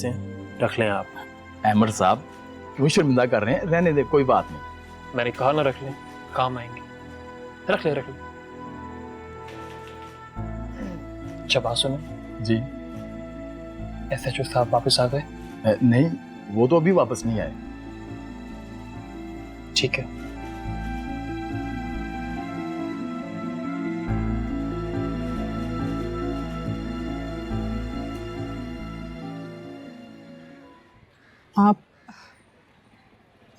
पैसे हैं, रख लें आप। अहमद साहब क्यों शर्मिंदा कर रहे हैं, रहने दे, कोई बात नहीं। मैंने कहा ना रख लें, काम आएंगे। रख ले रख ले। अच्छा बात सुनो जी। SHO साहब वापस आ गए? नहीं, वो तो अभी वापस नहीं आए। ठीक है। आप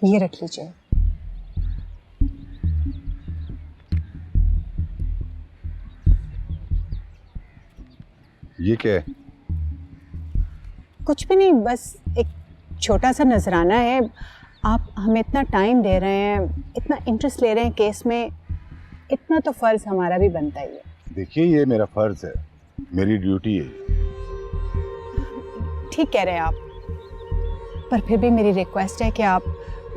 ये रख लीजिए। ये क्या है? कुछ भी नहीं, बस एक छोटा सा नजराना है। आप हमें इतना टाइम दे रहे हैं, इतना इंटरेस्ट ले रहे हैं केस में, इतना तो फर्ज हमारा भी बनता ही है। देखिए, ये मेरा फर्ज है, मेरी ड्यूटी है। ठीक कह रहे हैं आप, पर फिर भी मेरी रिक्वेस्ट है कि आप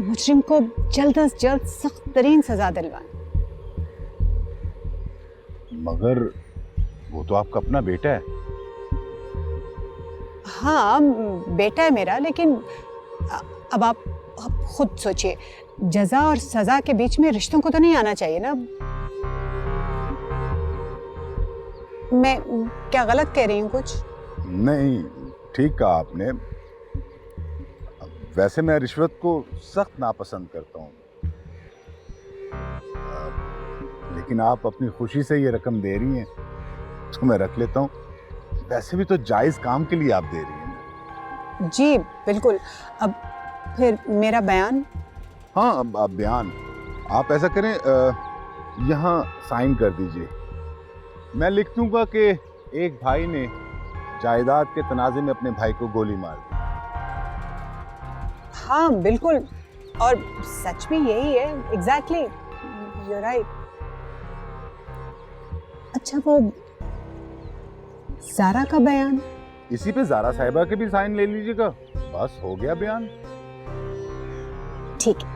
मुजरिम को जल्द से जल्द सख्त तरीन सजा दिलवाएं। मगर वो तो आपका अपना बेटा है। हाँ बेटा है मेरा, लेकिन अब आप खुद सोचिए, जजा और सजा के बीच में रिश्तों को तो नहीं आना चाहिए ना। मैं क्या गलत कह रही हूँ कुछ? नहीं, ठीक कहा आपने। वैसे मैं रिश्वत को सख्त नापसंद करता हूँ, लेकिन आप अपनी खुशी से ये रकम दे रही हैं तो मैं रख लेता हूँ। वैसे भी तो जायज काम के लिए आप दे रही हैं। जी बिल्कुल। अब फिर मेरा बयान? हाँ, अब बयान आप ऐसा करें, यहाँ साइन कर दीजिए। मैं लिख दूंगा कि एक भाई ने जायदाद के तनाज़े में अपने भाई को गोली मार दी। हाँ बिल्कुल, और सच में यही है। Exactly, you right. अच्छा, वो ज़ारा का बयान? इसी पे ज़ारा साहिबा के भी साइन ले लीजिएगा, बस हो गया बयान। ठीक है।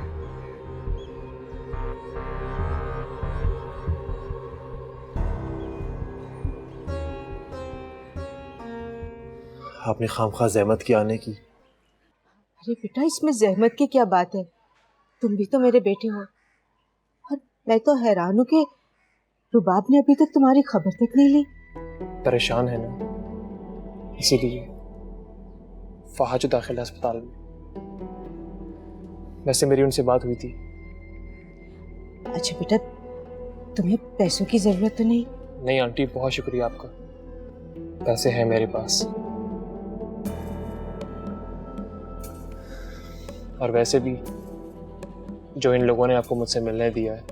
आपने खामखा जहमत की आने की। अरे बेटा, इसमें जहमत की क्या बात है? तुम भी तो मेरे बेटे हो। और मैं तो हैरान हूँ कि रुबाब ने अभी तक तुम्हारी खबर तक नहीं ली। परेशान है ना, इसीलिए फहाद जो दाखिल है अस्पताल में। वैसे मेरी उनसे बात हुई थी। अच्छा बेटा, तुम्हें पैसों की जरूरत तो नहीं? नहीं आंटी, बहुत शुक्रिया आपका, पैसे हैं मेरे पास। और वैसे भी जो इन लोगों ने आपको मुझसे मिलने दिया है,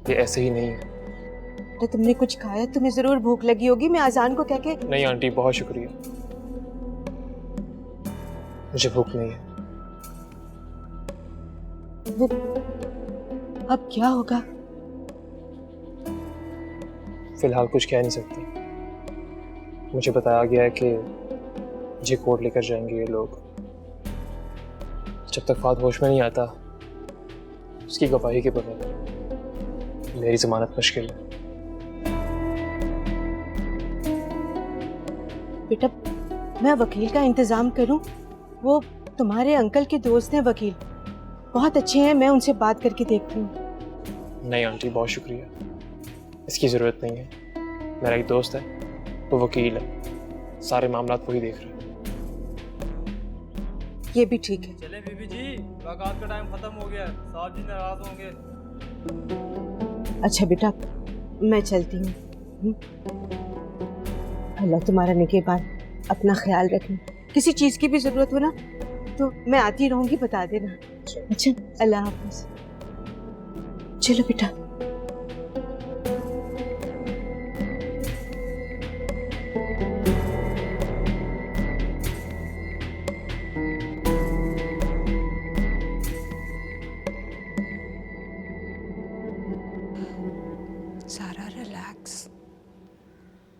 ये ऐसे ही नहीं है। तो तुमने कुछ खाया? तुम्हें जरूर भूख लगी होगी। मैं आजान को कह के। नहीं आंटी, बहुत शुक्रिया, मुझे भूख नहीं है। अब क्या होगा? फिलहाल कुछ कह नहीं सकते। मुझे बताया गया है कि मुझे कोर्ट लेकर जाएंगे ये लोग। जब तक फाद होश में नहीं आता, उसकी गवाही के बगैर मेरी जमानत मुश्किल है। बेटा, मैं वकील का इंतजाम करूं? वो तुम्हारे अंकल के दोस्त हैं वकील, बहुत अच्छे हैं। मैं उनसे बात करके देखती हूँ। नहीं आंटी, बहुत शुक्रिया, इसकी ज़रूरत नहीं है। मेरा एक दोस्त है, वो वकील है, सारे मामलात वही देख रहे हैं। ये भी ठीक है। चले बीबी जी, मुलाकात का टाइम खत्म हो गया, साहब जी नाराज होंगे। अच्छा बेटा, मैं चलती हूँ। अल्लाह तुम्हारा निगहबान, अपना ख्याल रखना। किसी चीज की भी जरूरत हो ना तो मैं आती रहूंगी, बता देना। अच्छा, अल्लाह हाफिज। चलो बेटा। ज़ारा रिलैक्स,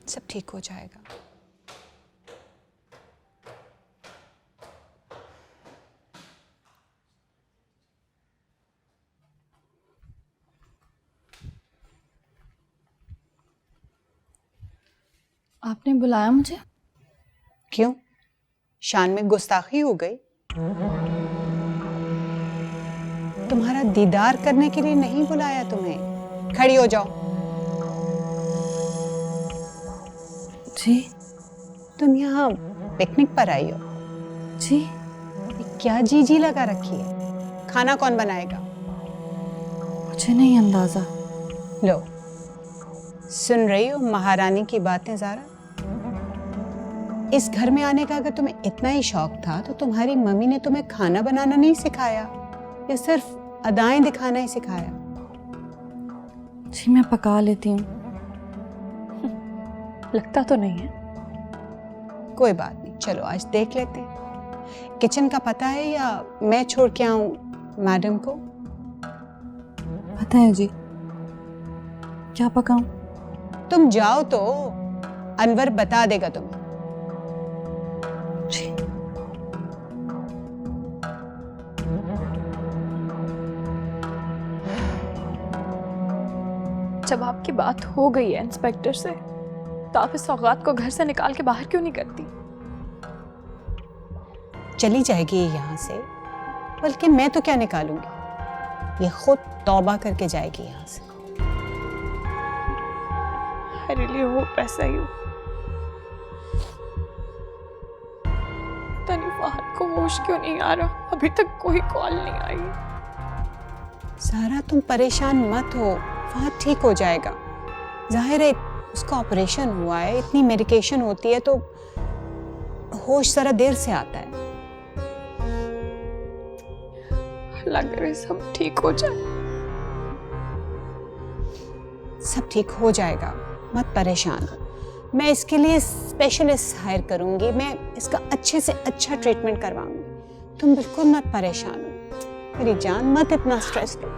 सब ठीक हो जाएगा। आपने बुलाया मुझे? क्यों? शान में गुस्ताखी हो गई। तुम्हारा दीदार करने के लिए नहीं बुलाया तुम्हें। खड़ी हो जाओ। जी तुम यहाँ पिकनिक पर आई हो? जी ये क्या जी लगा रखी है? खाना कौन बनाएगा? मुझे नहीं अंदाजा। लो, सुन रही हो महारानी की बातें ज़ारा? इस घर में आने का अगर तुम्हें इतना ही शौक था तो तुम्हारी मम्मी ने तुम्हें खाना बनाना नहीं सिखाया या सिर्फ अदाएं दिखाना ही सिखाया? जी मैं पका लेती हूँ। लगता तो नहीं है। कोई बात नहीं, चलो आज देख लेते हैं। किचन का पता है या मैं छोड़ के आऊं मैडम को? पता है जी। क्या पकाऊं? तुम जाओ तो, अनवर बता देगा तुम्हें। जी जब आपकी बात हो गई है इंस्पेक्टर से, तो आप इस सौगात को घर से निकाल के बाहर क्यों नहीं करती? चली जाएगी ये यहाँ से, बल्कि मैं तो क्या निकालूंगी, ये खुद तौबा करके जाएगी यहाँ से। I really hope ऐसा ही हो। पता नहीं फहद को होश क्यों नहीं आ रहा, अभी तक कोई कॉल नहीं आई। सारा तुम परेशान मत हो, फहद ठीक हो जाएगा। जाहिर है उसका ऑपरेशन हुआ है, इतनी मेडिकेशन होती है तो होश जरा देर से आता है। अल्लाह करे सब ठीक हो जाए। सब ठीक हो जाएगा, मत परेशान हो। मैं इसके लिए स्पेशलिस्ट हायर करूंगी, मैं इसका अच्छे से अच्छा ट्रीटमेंट करवाऊंगी। तुम बिल्कुल मत परेशान हो मेरी जान, मत इतना स्ट्रेस लो।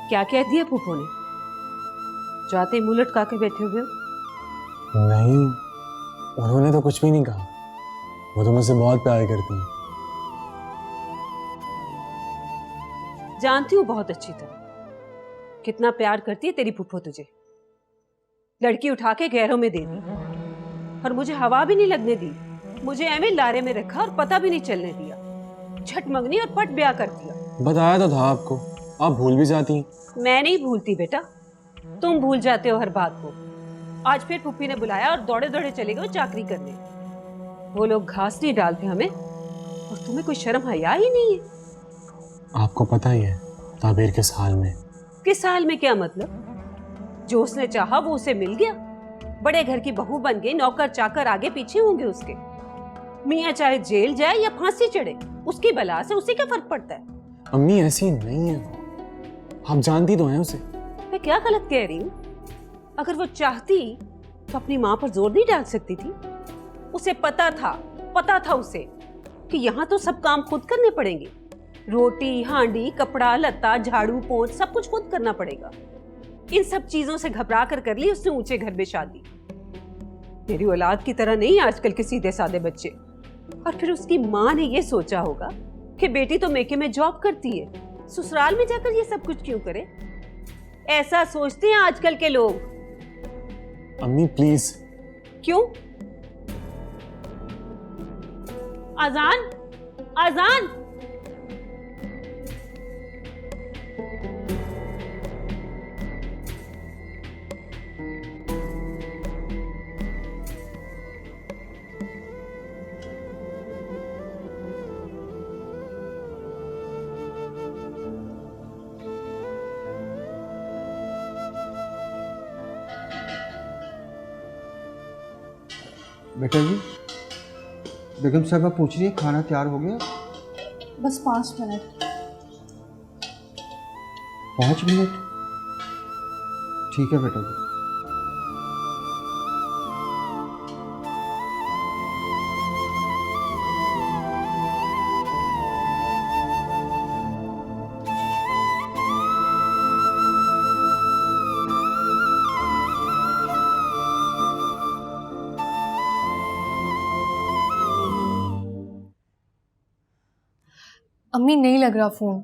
क्या कह दिया फूफो ने? जाते ही मुंह लटका के बैठे हुए हो? नहीं, उन्होंने तो कुछ भी नहीं कहा। वो तो मुझसे बहुत प्यार करती हैं। जानती हूँ बहुत अच्छी तरह कितना प्यार करती है तेरी फूफो तुझे। लड़की उठा के गैरों में दे दी और मुझे हवा भी नहीं लगने दी। मुझे एवं लारे में रखा और पता भी नहीं चलने दिया। झट मंगनी और पट ब्याह कर दिया। बताया तो था आपको, आप भूल भी जाती हैं। मैं नहीं भूलती बेटा, तुम भूल जाते हो हर बात को। आज फिर पुप्पी ने बुलाया और दौड़े दौड़े चले गए चाकरी करने। वो लोग घास नहीं डालते हमें और तुम्हें कोई शर्म हया ही नहीं है। आपको पता ही है ताबीर किस हाल में। किस हाल में क्या मतलब? जो उसने चाहा वो उसे मिल गया। बड़े घर की बहू बन गई, नौकर चाकर आगे पीछे होंगे उसके। मियाँ चाहे जेल जाए या फांसी चढ़े, उसकी बला से उसे क्या फर्क पड़ता है? अम्मी ऐसी नहीं है वो, आप जानती तो हैं उसे। मैं क्या गलत कह रही हूँ? अगर वो चाहती तो अपनी माँ पर जोर नहीं डाल सकती थी? उसे पता था उसे कि यहाँ तो सब काम खुद करने पड़ेंगे। रोटी, हांडी, कपड़ा, लत्ता, झाड़ू, पोंछ सब कुछ खुद करना पड़ेगा। इन सब चीजों से घबरा कर ली उसने ऊंचे घर में शादी। मेरी औलाद की तरह नहीं आजकल के सीधे साधे बच्चे। और फिर उसकी माँ ने ये सोचा होगा कि बेटी तो मेके में जॉब करती है, ससुराल में जाकर ये सब कुछ क्यों करे? ऐसा सोचते हैं आजकल के लोग। अम्मी प्लीज। क्यों? अजान, अजान। बेटा जी, बेगम साहबा पूछ रही है खाना तैयार हो गया? बस 5 मिनट। 5 मिनट? ठीक है बेटा जी। अम्मी नहीं लग रहा फ़ोन।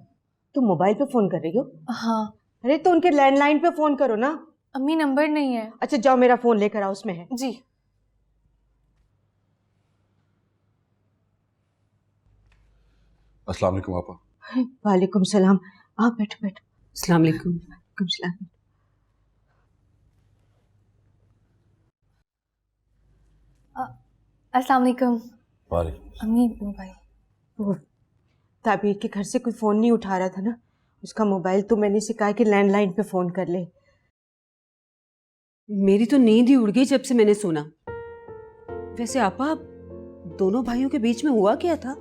तुम मोबाइल पे फोन कर रही हो? हाँ। अरे तो उनके लैंडलाइन पे फोन करो ना। अम्मी नंबर नहीं है। अच्छा जाओ मेरा फोन लेकर आओ, उसमें है। जी। अस्सलाम वालेकुम आपा। वालेकुम सलाम। आप बैठो बैठो। अस्सलाम वालेकुम। वालेकुम सलाम। अस्सलाम वालेकुम। वालेकुम। अम्मी मोबाइल। वो ताबीर के घर से कोई फोन नहीं उठा रहा था ना, उसका मोबाइल, तो मैंने इसे कहा कि लैंडलाइन पे फोन कर ले। मेरी तो नींद ही उड़ गई जब से मैंने सुना। वैसे आपा, दोनों भाइयों के बीच में हुआ क्या था?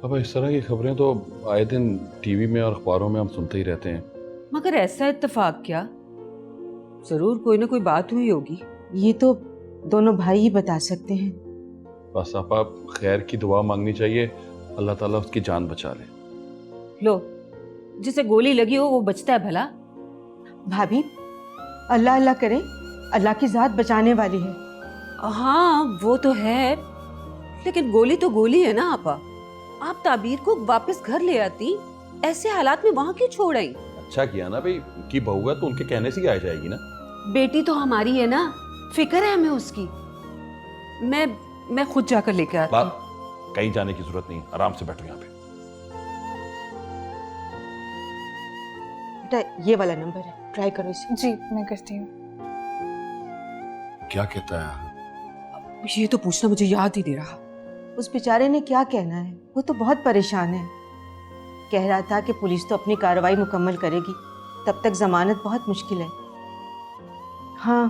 अब इस तरह की खबरें तो आए दिन टीवी में और अखबारों में हम सुनते ही रहते हैं। मगर ऐसा इत्तेफाक क्या? जरूर कोई ना कोई बात हुई होगी। ये तो दोनों भाई ही बता सकते हैं। बस आपा खैर की दुआ मांगनी चाहिए, अल्लाह ताला उसकी जान बचा ले। लो, जिसे गोली लगी हो वो बचता है भला। भाभी, अल्लाह अल्लाह करें, अल्लाह की जात बचाने वाली है। हाँ वो तो है, लेकिन गोली तो गोली है ना आपा। आप ताबीर को वापस घर ले आती, ऐसे हालात में वहाँ क्यों छोड़ आई? अच्छा किया ना भाई, उनकी बहू है तो उनके कहने से ही आ जाएगी ना। बेटी तो हमारी है ना, फिक्र है हमें उसकी। मैं खुद जाकर लेकर आती हूँ। कहीं जाने की जरूरत नहीं, आराम से बैठो यहाँ पे। बेटा ये वाला नंबर है, ट्राई करो इसे। जी मैं करती हूँ। क्या कहता है? ये तो पूछना मुझे याद ही नहीं रहा। उस बेचारे ने क्या कहना है, वो तो बहुत परेशान है। कह रहा था कि पुलिस तो अपनी कार्रवाई मुकम्मल करेगी, तब तक जमानत बहुत मुश्किल है। हाँ,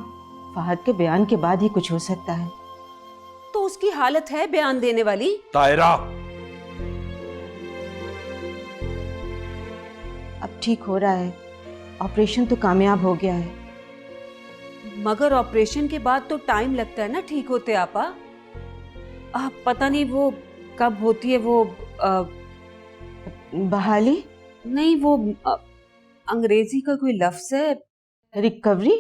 फहद के बयान के बाद ही कुछ हो सकता है। तो उसकी हालत है बयान देने वाली। तायरा, अब ठीक हो रहा है, ऑपरेशन तो कामयाब हो गया है। मगर ऑपरेशन के बाद तो टाइम लगता है ना ठीक होते आपा। पता नहीं वो कब होती है वो बहाली? नहीं, वो अंग्रेजी का कोई लफ्ज है। रिकवरी?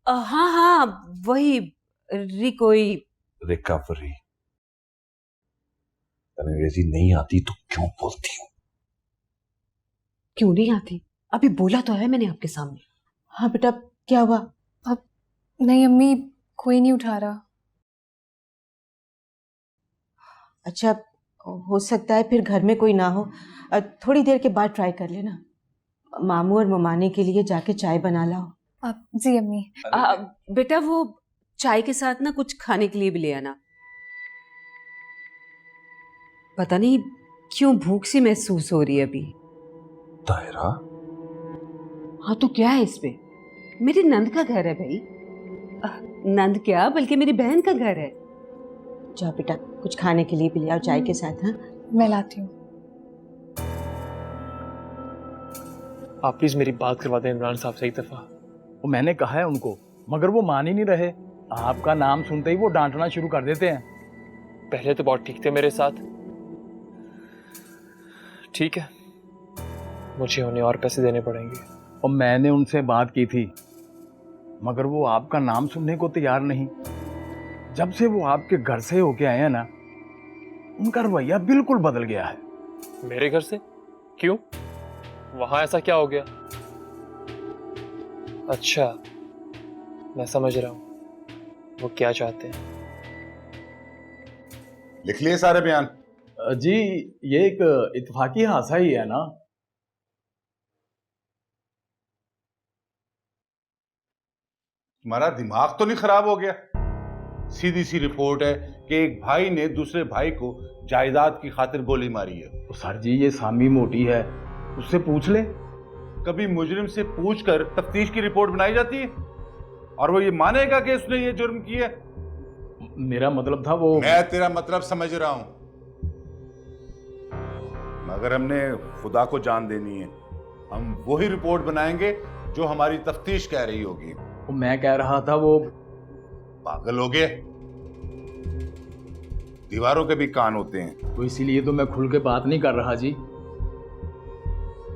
हाँ हाँ वही रिकोई। रिकवरी। अंग्रेजी नहीं आती तो क्यों बोलती हूँ? क्यों नहीं आती? अभी बोला तो है मैंने आपके सामने। हाँ बेटा, क्या हुआ? अब नहीं अम्मी, कोई नहीं उठा रहा। अच्छा, हो सकता है फिर घर में कोई ना हो, थोड़ी देर के बाद ट्राई कर लेना। मामू और ममाने के लिए जाके चाय बना लाओ। आप? जी अम्मी। बेटा वो चाय के साथ ना कुछ खाने के लिए भी ले आना। पता नहीं क्यों भूख सी महसूस हो रही है अभी। तायरा? हाँ तो क्या है इसमें? मेरी नंद का घर है भाई। नंद क्या, बल्कि मेरी बहन का घर है। जाओ बेटा, कुछ खाने के लिए भी ले आओ चाय के साथ। हाँ मैं लाती हूँ। आप प्लीज मेरी बात करवा दें इमरान साहब से एक दफा। वो मैंने कहा है उनको, मगर वो मान ही नहीं रहे। आपका नाम सुनते ही वो डांटना शुरू कर देते हैं। पहले तो बहुत ठीक थे मेरे साथ। ठीक है, मुझे उन्हें और पैसे देने पड़ेंगे। और मैंने उनसे बात की थी, मगर वो आपका नाम सुनने को तैयार नहीं। जब से वो आपके घर से होके आए हैं ना, उनका रवैया बिल्कुल बदल गया है। मेरे घर से? क्यों? वहां ऐसा क्या हो गया? अच्छा, मैं समझ रहा हूं वो क्या चाहते हैं। लिख लिए सारे बयान? जी, ये एक इत्तेफाकी हादसा ही है ना। तुम्हारा दिमाग तो नहीं खराब हो गया? सीधी सी रिपोर्ट है कि एक भाई ने दूसरे भाई को जायदाद की खातिर गोली मारी है। तो सर जी, ये सामी मोटी है, उससे पूछ ले। कभी मुजरिम से पूछकर तफ्तीश की रिपोर्ट बनाई जाती है? और वो ये मानेगा कि उसने ये जुर्म किया? मेरा मतलब था वो। मैं तेरा मतलब समझ रहा हूं, मगर हमने खुदा को जान देनी है। हम वही रिपोर्ट बनाएंगे जो हमारी तफ्तीश कह रही होगी। मैं कह रहा था वो पागल हो गए, दीवारों के भी कान होते हैं। तो इसीलिए तो मैं खुल के बात नहीं कर रहा जी।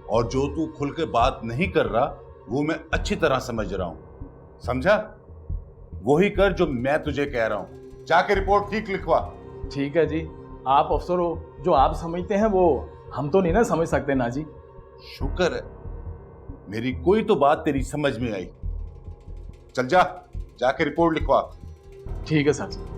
और जो तू खुल के बात नहीं कर रहा वो मैं अच्छी तरह समझ रहा हूं, समझा? वही कर जो मैं तुझे कह रहा हूं। जाके रिपोर्ट ठीक लिखवा। ठीक है जी, आप अफसर हो, जो आप समझते हैं वो हम तो नहीं ना समझ सकते ना जी। शुक्र है मेरी कोई तो बात तेरी समझ में आई। चल जा, जाके रिपोर्ट लिखवा। ठीक है सर।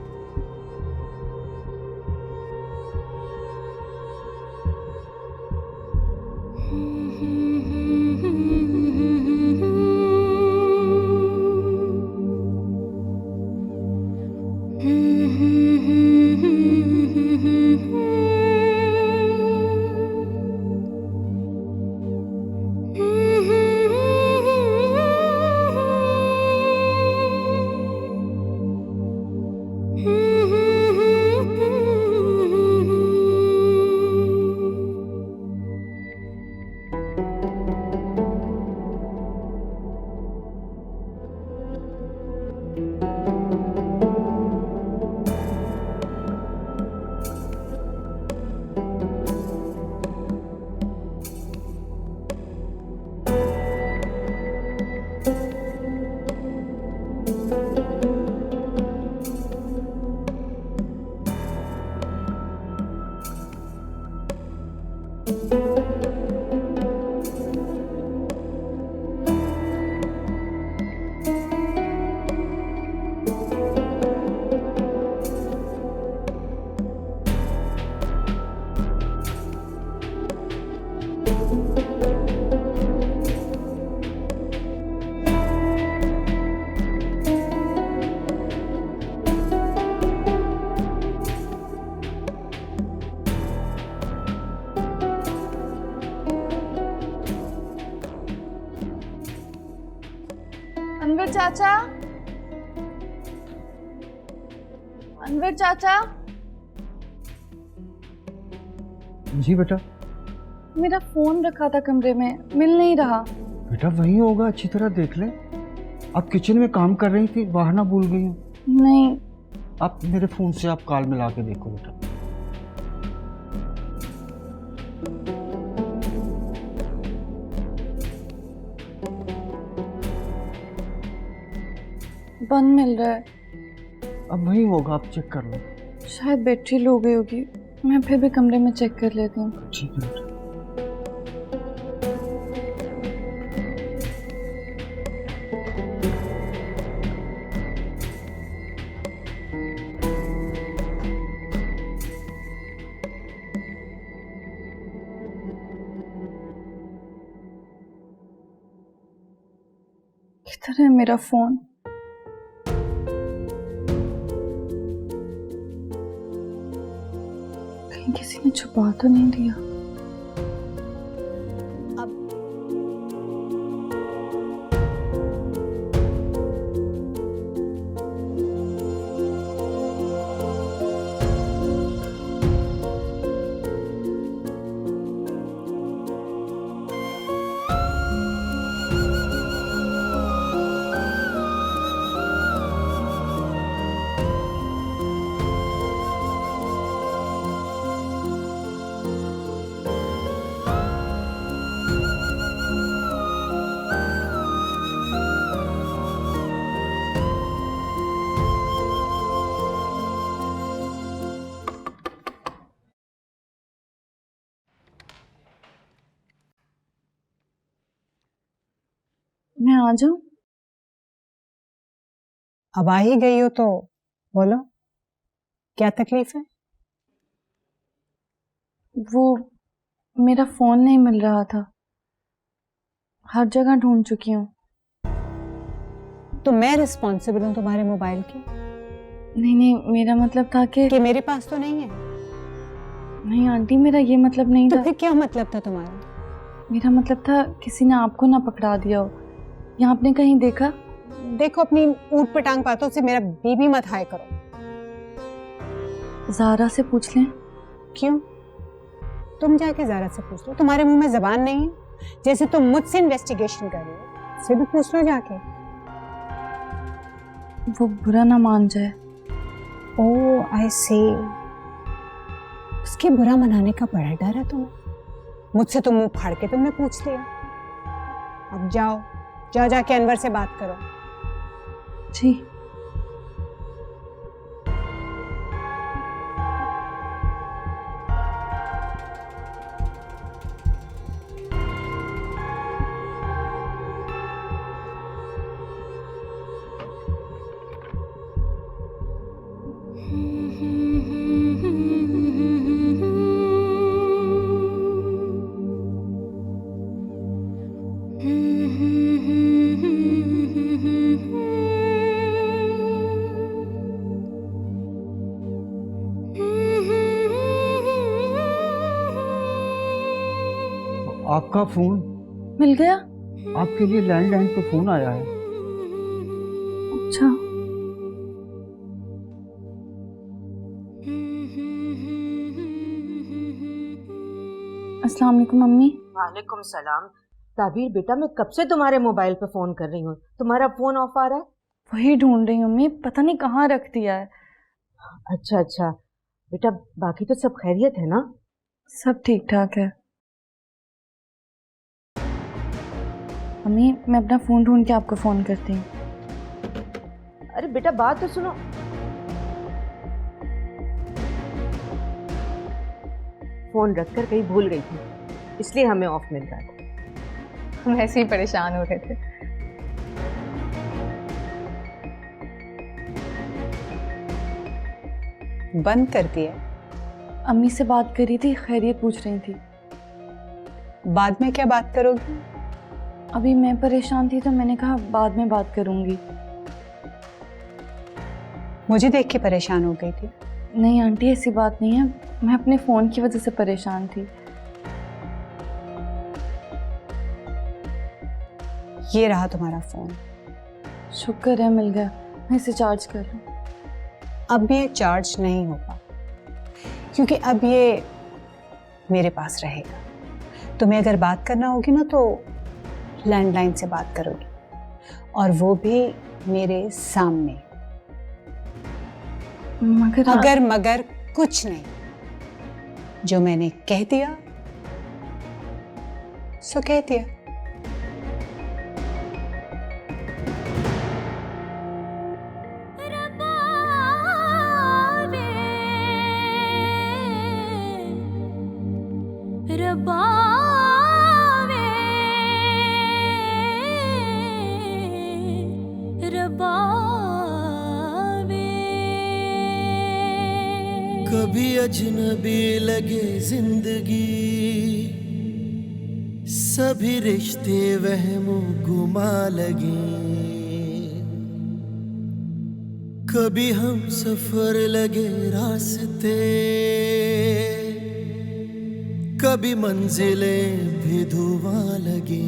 अनवर चाचा, अनवर चाचा। जी बेटा। मेरा फोन रखा था कमरे में, मिल नहीं रहा। बेटा वही होगा, अच्छी तरह देख ले। आप किचन में काम कर रही थी, बाहर ना भूल गई हो? नहीं। आप मेरे फोन से आप कॉल मिला के देखो बेटा। बंद मिल रहा है। अब वही होगा, आप चेक कर लो। शायद बैटरी लो गई होगी, मैं फिर भी कमरे में चेक कर लेती हूँ। ठीक है बेटा। किधर है मेरा फोन? कहीं किसी ने छुपा तो नहीं दिया? मैं आ जाऊं? अब आ ही गई हो तो बोलो, क्या तकलीफ है? वो मेरा फोन नहीं मिल रहा था, हर जगह ढूंढ चुकी हूँ। तो मैं रिस्पॉन्सिबल हूँ तुम्हारे मोबाइल की? नहीं नहीं, मेरा मतलब था कि मेरे पास तो नहीं है। नहीं आंटी, मेरा ये मतलब नहीं था। तो फिर क्या मतलब था तुम्हारा? मेरा मतलब था किसी ने आपको ना पकड़ा दिया हो, या आपने कहीं देखा? देखो, अपनी ऊट पटांग बातों से मेरा बीबी मत हाय करो। ज़ारा से पूछ लें। क्यों? तुम जाके ज़ारा से पूछ लो, तुम्हारे मुंह में जबान नहीं है? जैसे तुम मुझसे इन्वेस्टिगेशन कर रहे हो, उससे भी पूछ लो जाके। वो बुरा ना मान जाए। ओह आई सी, उसके बुरा मनाने का बड़ा डर है तुम्हें। मुझसे तो मुंह फाड़ के तुमने पूछ लिया। अब जाओ, जाओ जाके अनवर से बात करो। जी। आपका फोन मिल गया? आपके लिए लैंडलाइन पे फोन आया है। अच्छा। अस्सलाम वालेकुम मम्मी। वालेकुम सलाम। ताबीर बेटा, मैं कब से तुम्हारे मोबाइल पे फोन कर रही हूँ, तुम्हारा फोन ऑफ आ रहा है। वही ढूंढ रही हूँ मम्मी, पता नहीं कहाँ रख दिया है। अच्छा अच्छा बेटा, बाकी तो सब खैरियत है ना? सब ठीक ठाक है। मम्मी मैं अपना फ़ोन ढूंढ के आपको फ़ोन करती हूँ। अरे बेटा बात तो सुनो। फोन रखकर कहीं भूल गई थी, इसलिए हमें ऑफ मिल रहा था। हम ऐसे ही परेशान हो रहे थे। बंद कर दिया? अम्मी से बात करी थी, खैरियत पूछ रही थी। बाद में क्या बात करोगी? अभी मैं परेशान थी तो मैंने कहा बाद में बात करूंगी। मुझे देख के परेशान हो गई थी? नहीं आंटी ऐसी बात नहीं है, मैं अपने फ़ोन की वजह से परेशान थी। ये रहा तुम्हारा फ़ोन। शुक्र है मिल गया, मैं इसे चार्ज कर लूँ। अब ये चार्ज नहीं होगा क्योंकि अब ये मेरे पास रहेगा। तुम्हें अगर बात करना होगी ना तो लैंडलाइन से बात करोगी, और वो भी मेरे सामने। मगर मगर कुछ नहीं, जो मैंने कह दिया सो कह दिया। कभी अजनबी लगे जिंदगी, सभी रिश्ते वहमों गुमा लगे। कभी हम सफर लगे रास्ते, कभी मंजिलें भी धुआं लगे।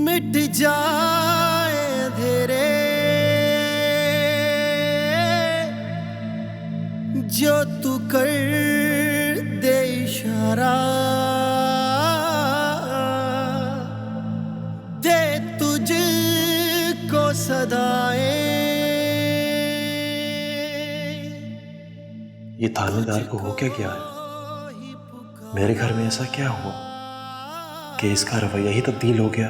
मिट जाए अंधेरे जो तू कर दे इशारा, दे तुझको सदाएं। ये थानेदार को हो क्या गया है? मेरे घर में ऐसा क्या हुआ कि इसका रवैया ही तब्दील हो गया?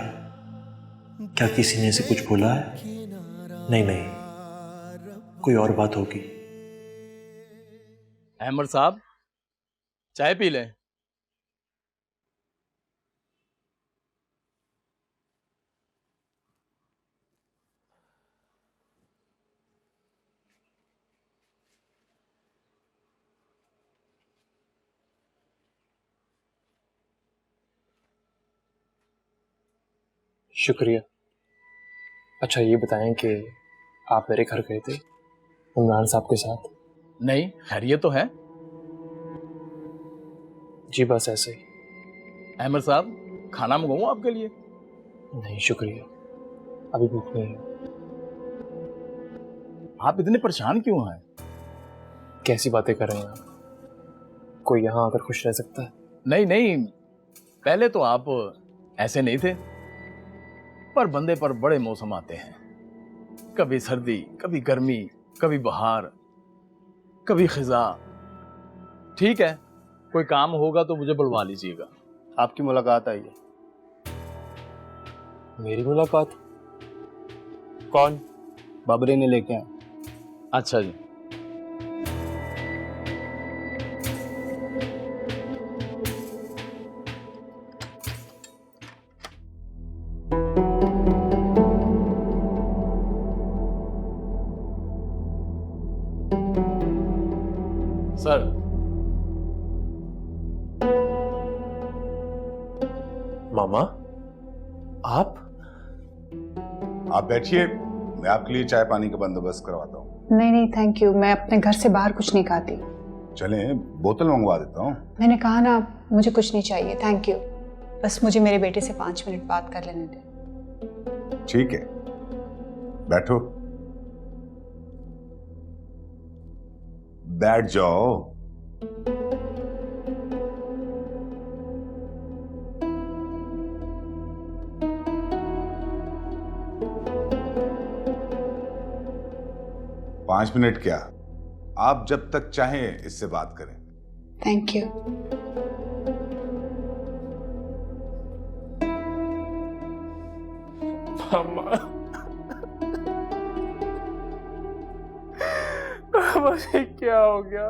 क्या किसी ने इसे कुछ बोला है? नहीं नहीं, कोई और बात होगी। अहमद साहब चाय पी लें। शुक्रिया। अच्छा ये बताएं कि आप मेरे घर गए थे इमरान साहब के साथ? नहीं, खैरियत तो है। जी बस ऐसे ही। अहमद साहब खाना मंगाऊं आपके लिए? नहीं शुक्रिया, अभी भूख नहीं है। आप इतने परेशान क्यों हैं? कैसी बातें कर रहे हैं आप? कोई यहाँ आकर खुश रह सकता है? नहीं नहीं, पहले तो आप ऐसे नहीं थे, पर बंदे पर बड़े मौसम आते हैं। कभी सर्दी, कभी गर्मी, कभी बहार, कभी खिजा। ठीक है, कोई काम होगा तो मुझे बुलवा लीजिएगा। आपकी मुलाकात आई है। मेरी मुलाकात? कौन? बाबरी ने लेके आए। अच्छा जी। सर मामा आप बैठिए, मैं आपके लिए चाय पानी का बंदोबस्त करवाता हूँ। नहीं नहीं थैंक यू, मैं अपने घर से बाहर कुछ नहीं खाती। चलें, बोतल मंगवा देता हूँ। मैंने कहा ना, मुझे कुछ नहीं चाहिए, थैंक यू। बस मुझे मेरे बेटे से 5 मिनट बात कर लेने दे। ठीक है, बैठो। बैठ जाओ। पांच मिनट क्या, आप जब तक चाहें इससे बात करें। Thank you. मामा, मुझे क्या हो गया?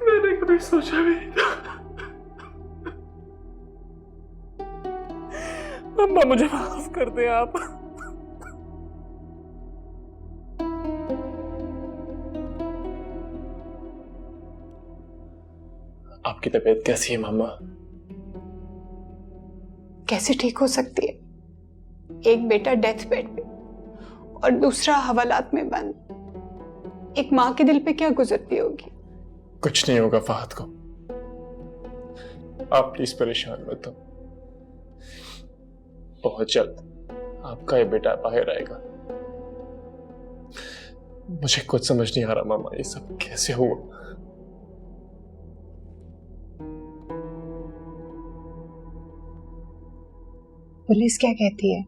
मैंने कभी सोचा भी नहीं था। अम्मा, मुझे माफ कर दे आप। आपकी तबीयत कैसी है मामा? कैसे ठीक हो सकती है? एक बेटा डेथ बेड पे और दूसरा हवालात में बंद। एक माँ के दिल पे क्या गुजरती होगी? कुछ नहीं होगा फहद को, आप प्लीज परेशान मत हो। बहुत जल्द आपका ये बेटा बाहर आएगा। मुझे कुछ समझ नहीं आ रहा मामा, ये सब कैसे हुआ? पुलिस क्या कहती है?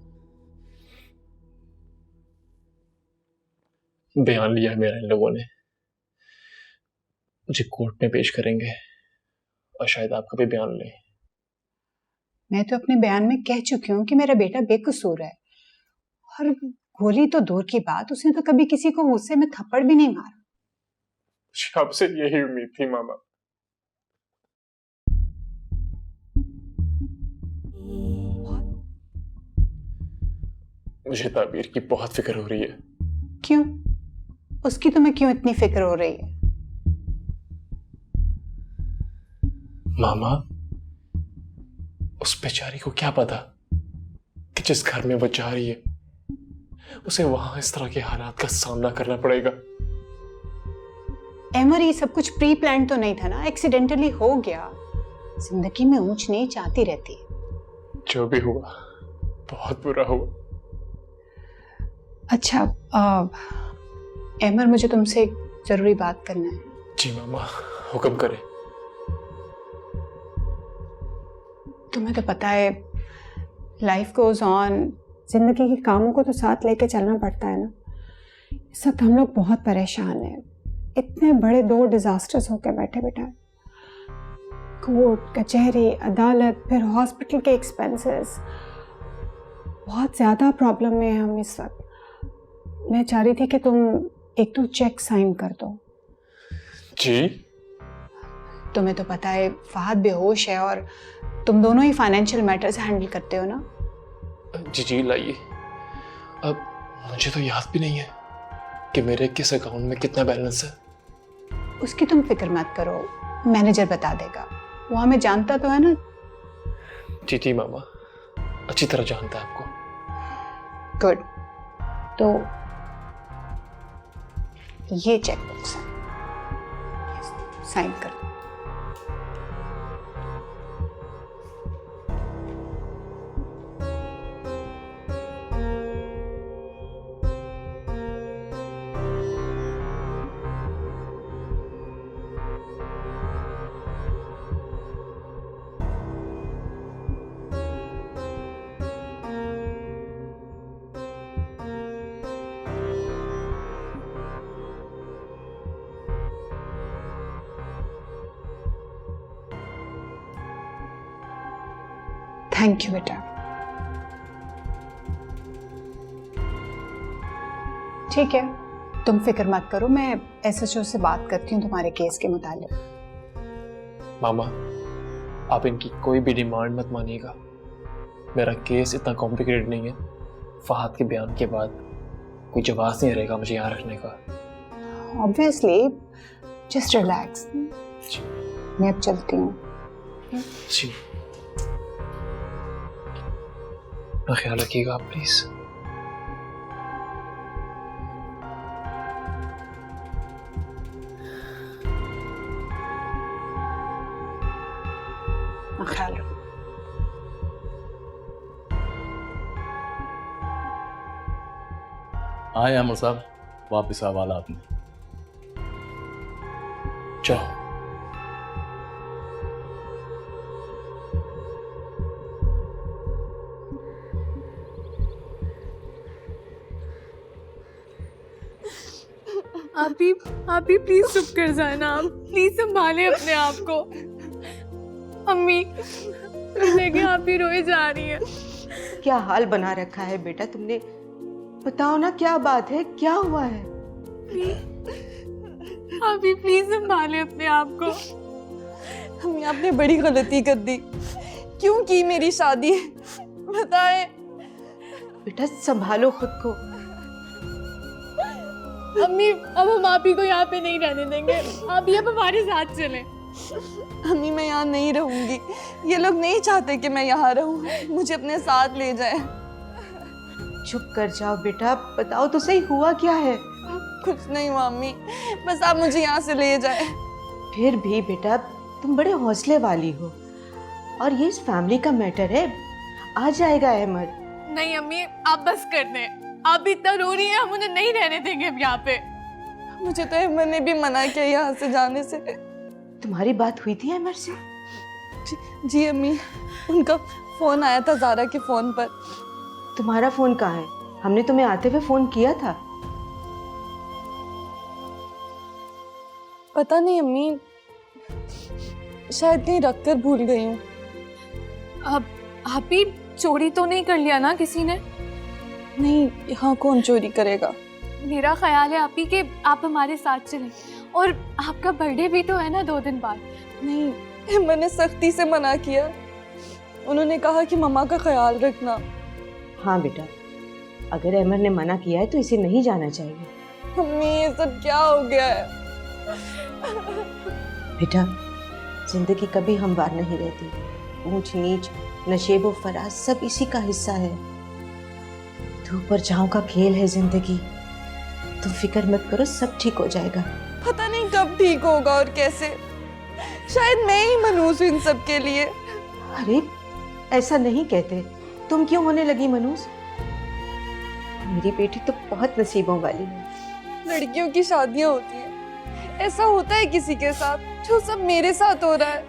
बयान लिया है मेरा इन लोगों ने, मुझे कोर्ट में पेश करेंगे और शायद आपका भी बयान लें। मैं तो अपने बयान में कह चुकी हूँ कि मेरा बेटा बेकसूर है, और गोली तो दूर की बात, उसने तो कभी किसी को गुस्से में थप्पड़ भी नहीं मारा। मुझे आपसे यही उम्मीद थी मामा। मुझे ताबीर की बहुत फिक्र हो रही है। क्यों? उसकी तुम्हें क्यों इतनी फिक्र हो रही है? मामा, उस बेचारी को क्या पता कि जिस घर में वो जा रही है उसे वहां इस तरह के हालात का सामना करना पड़ेगा। एमर, ये सब कुछ प्री प्लान तो नहीं था ना, एक्सीडेंटली हो गया। जिंदगी में ऊंच नीच आती रहती है। जो भी हुआ बहुत बुरा हुआ। अच्छा, एमर, मुझे तुमसे एक जरूरी बात करना है। जी मामा, हुक्म करें। तुम्हें तो पता है, लाइफ गोज ऑन, जिंदगी के कामों को तो साथ लेके चलना पड़ता है ना। इस वक्त हम लोग बहुत परेशान हैं। इतने बड़े 2 डिजास्टर्स होके बैठे बेटा, कोर्ट कचहरी अदालत, फिर हॉस्पिटल के एक्सपेंसेस, बहुत ज़्यादा प्रॉब्लम में हैं हम इस वक्त। मैं चाह रही थी कि तुम एक तो चेक साइन कर दो। जी? तुम्हें तो पता है फहद बेहोश है और तुम दोनों ही फाइनेंशियल मैटर्स हैंडल करते हो ना। जी जी, लाइए। अब मुझे तो याद भी नहीं है कि मेरे किस अकाउंट में कितना बैलेंस है। उसकी तुम फिक्र मत करो, मैनेजर बता देगा। वो हमें जानता तो है ना। जी जी मामा, अच्छी तरह जानता है आपको। गुड। तो ये चेक बुक्स है, साइन कर दो। थैंक यू बेटा। ठीक है, तुम फिक्र मत करो, मैं एसएचओ से बात करती हूँ तुम्हारे केस के मुतालिक। मामा, आप इनकी कोई भी डिमांड मत मानिएगा। मेरा केस इतना कॉम्प्लिकेटेड नहीं है। फहद के बयान के बाद कोई जवाब नहीं रहेगा मुझे यहाँ रखने का। Obviously, just relax. मैं अब चलती हूँ। जी, अपना ख्याल रखिएगा आप प्लीज। अपना ख्याल रखो। आए अमर साहब, वापस हवाला आपने। चलो। आप ही प्लीज चुप कर जाए ना। आप प्लीज संभाले अपने आप को। अम्मी देखिए आप ही रोए जा रही है। क्या हाल बना रखा है बेटा तुमने, बताओ ना क्या बात है, क्या हुआ है? आप ही प्लीज संभाले अपने आप को। अम्मी आपने बड़ी गलती कर दी। क्यों की मेरी शादी, बताएं। बेटा संभालो खुद को। अम्मी अब हम आप ही को यहाँ पे नहीं रहने देंगे। आप ही अब हमारे साथ चलें। अम्मी मैं यहाँ नहीं रहूंगी, ये लोग नहीं चाहते कि मैं यहाँ रहूं, मुझे अपने साथ ले जाए। चुप कर जाओ बेटा, बताओ तो सही हुआ क्या है? कुछ नहीं हुआ अम्मी, बस आप मुझे यहाँ से ले जाए। फिर भी बेटा तुम बड़े हौसले वाली हो, और ये इस फैमिली का मैटर है, आ जाएगा अहमद। नहीं अम्मी आप बस कर दें। आप इतना रो रही हैं, हम उन्हें नहीं रहने देंगे अब यहाँ पे। मुझे तो अहमद ने भी मना किया यहाँ से जाने से। तुम्हारी बात हुई थी अहमद से? जी अम्मी, उनका फोन आया था ज़ारा के फोन पर। तुम्हारा फोन कहाँ है? हमने तुम्हें आते हुए फोन किया था। पता नहीं अम्मी, शायद कहीं रखकर भूल गई हूँ। अब आप ही चोरी तो नहीं कर लिया ना किसी ने? नहीं, यहाँ कौन चोरी करेगा। मेरा ख्याल है आप ही कि आप हमारे साथ चलें, और आपका बर्थडे भी तो है ना 2 दिन बाद। नहीं, मैंने सख्ती से मना किया। उन्होंने कहा कि मम्मा का ख्याल रखना। हाँ बेटा, अगर अहमद ने मना किया है तो इसे नहीं जाना चाहिए। मम्मी ये सब क्या हो गया है? बेटा जिंदगी कभी हमवार नहीं रहती, ऊंच नीच नशेब व फराज सब इसी का हिस्सा है। धूप और छांव का खेल है जिंदगी। तुम फिक्र मत करो, सब ठीक हो जाएगा। पता नहीं कब ठीक होगा और कैसे, शायद मैं ही मनहूस हूँ इन सब के लिए। अरे ऐसा नहीं कहते, तुम क्यों होने लगी मनहूस? मेरी बेटी तो बहुत नसीबों वाली है। लड़कियों की शादियां होती हैं, ऐसा होता है किसी के साथ, जो सब मेरे साथ हो रहा है।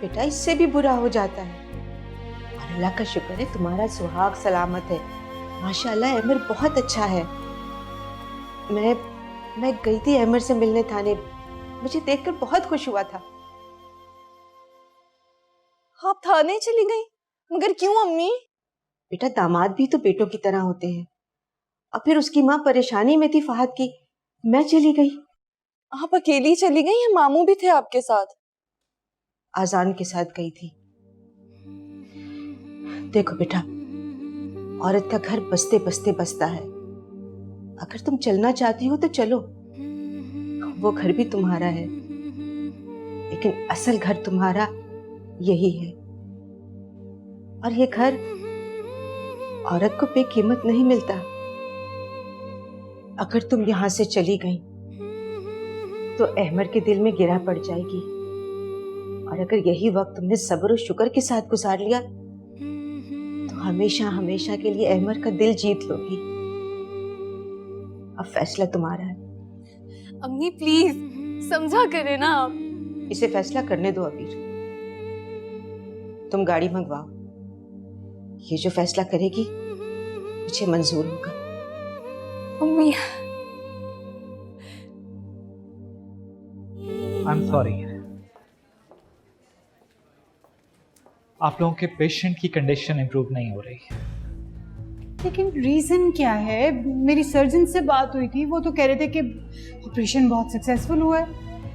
बेटा इससे भी बुरा हो जाता है, और अल्लाह का शुक्र है तुम्हारा सुहाग सलामत है। माशाल्लाह अमर बहुत अच्छा है। मैं गई थी अमर से मिलने थाने, मुझे देखकर बहुत खुश हुआ था। आप थाने चली गई? मगर क्यों अम्मी? बेटा दामाद भी तो बेटों की तरह होते हैं, और फिर उसकी माँ परेशानी में थी फहद की, मैं चली गई। आप अकेली चली गई या मामू भी थे आपके साथ? आजान के साथ गई थी। देखो बेटा, औरत का घर बसते बसते बसता है। अगर तुम चलना चाहती हो तो चलो, वो घर भी तुम्हारा है, लेकिन असल घर तुम्हारा यही है। और ये घर औरत को बेकीमत नहीं मिलता। अगर तुम यहां से चली गई तो अहमद के दिल में गिरा पड़ जाएगी, और अगर यही वक्त तुमने सब्र और शुक्र के साथ गुजार लिया तो हमेशा हमेशा के लिए अहमद का दिल जीत लोगी। अब फैसला तुम्हारा है। अम्मी प्लीज समझा करे ना आप। इसे फैसला करने दो अबीर, तुम गाड़ी मंगवाओ। ये जो फैसला करेगी मुझे मंजूर होगा। अम्मी आई एम सॉरी, आप लोगों के पेशेंट की कंडीशन इंप्रूव नहीं हो रही। लेकिन रीज़न क्या है? मेरी सर्जन से बात हुई थी, वो तो कह रहे थे कि ऑपरेशन बहुत सक्सेसफुल हुआ है।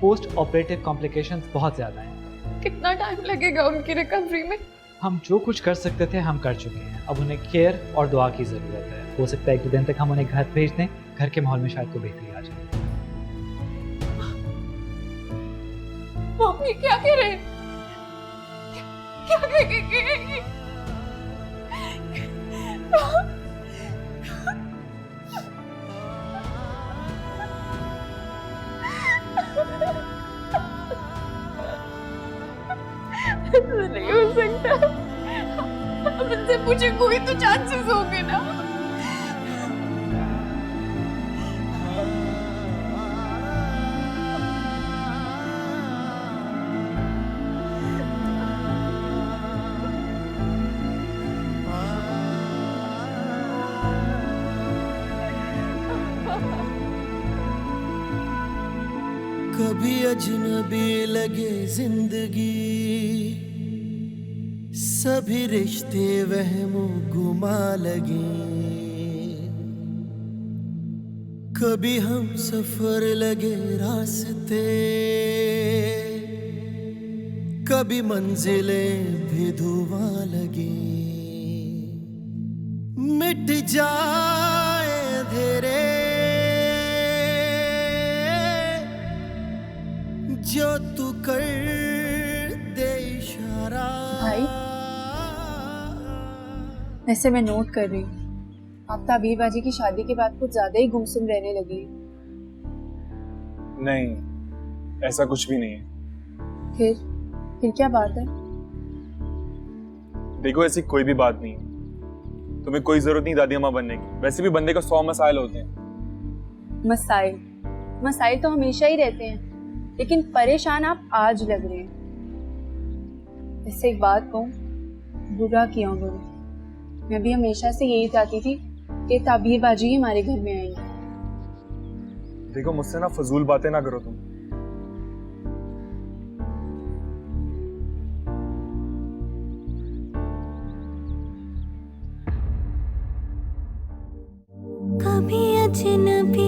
पोस्ट ऑपरेटिव कॉम्प्लिकेशंस बहुत ज़्यादा हैं। कितना टाइम लगेगा उनकी रिकवरी में? हम जो कुछ कर सकते थे हम कर चुके हैं, अब उन्हें केयर और दुआ की ज़रूरत है। हो सकता है 1-2 दिन तक हम उन्हें घर भेज दें, घर के माहौल में शायद को बेहतरी आ जाए। मम्मी क्या कह रहे हैं? क्या कहेंगे? ऐसा नहीं हो सकता। अब इनसे पूछे कोई तो चांसेस होंगे ना। कभी अजनबी लगे जिंदगी, सभी रिश्ते वहमो गुमा लगे। कभी हम सफर लगे रास्ते, कभी मंजिलें भी धुआं लगे। मिट जाए अंधेरे जो तू कर दे इशारा। भाई, वैसे मैं नोट कर रही हूँ, आप ताबीर बाजी की शादी के बाद कुछ ज्यादा ही गुमसुम रहने लगे। नहीं, ऐसा कुछ भी नहीं है। फिर क्या बात है? देखो, ऐसी कोई भी बात नहीं है। तुम्हें कोई जरूरत नहीं दादी अम्मा बनने की। वैसे भी बंदे का 100 मसाइल होते हैं। मसाइल तो हमेशा ही रहते हैं, लेकिन परेशान आप आज लग रहे हैं। इससे एक बात कहूँ, बुरा किया उन्होंने। मैं भी हमेशा से यही चाहती थी कि ताबीर बाजी ही हमारे घर में आएंगे। देखो, मुझसे ना फजूल बातें ना करो तुम। कभी अजनबी